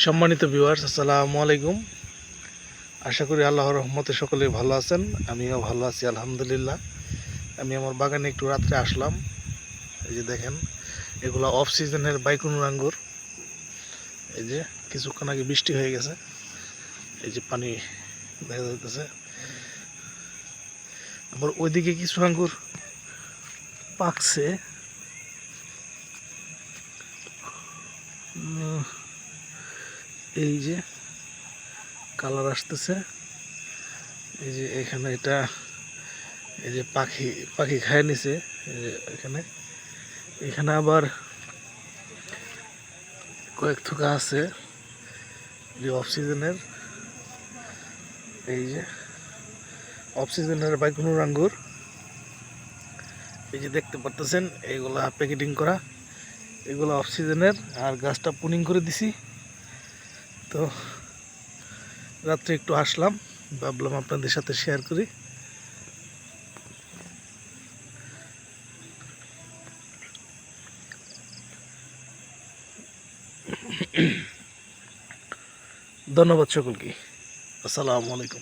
সম্মানিত ভিউয়ার্স, আসসালামু আলাইকুম। আশা করি আল্লাহর রহমতে সকলে ভালো আছেন। আমিও ভালো আছি আলহামদুলিল্লাহ। আমি আমার বাগানে একটু রাত্রে আসলাম। এই যে দেখেন, এগুলো অফ সিজনের বাইকুনুর আঙ্গুর। এই যে কিছুক্ষণ আগে বৃষ্টি হয়ে গেছে, এই যে পানি দেখা যাইতেছে। আবার ওইদিকে কিছু আঙ্গুর পাকছে। এই যে কালার আসতেছে, এই যে এখানে এটা, এই যে পাখি পাখি খায় নিছে। এই যে এখানে আবার কয়েক থোকা আছে যে অফ সিজনের। এই যে অফ সিজনের বাইকুনুর আঙ্গুর, এই যে দেখতে পারতেছেন, এইগুলা প্যাকেটিং করা, এগুলো অফ সিজনের। আর গাছটা পুনিং করে দিছি। তো রাত্রে একটু আসলাম, ভাবলাম আপনাদের সাথে শেয়ার করি। ধন্যবাদ সকলকে। আসসালামু আলাইকুম।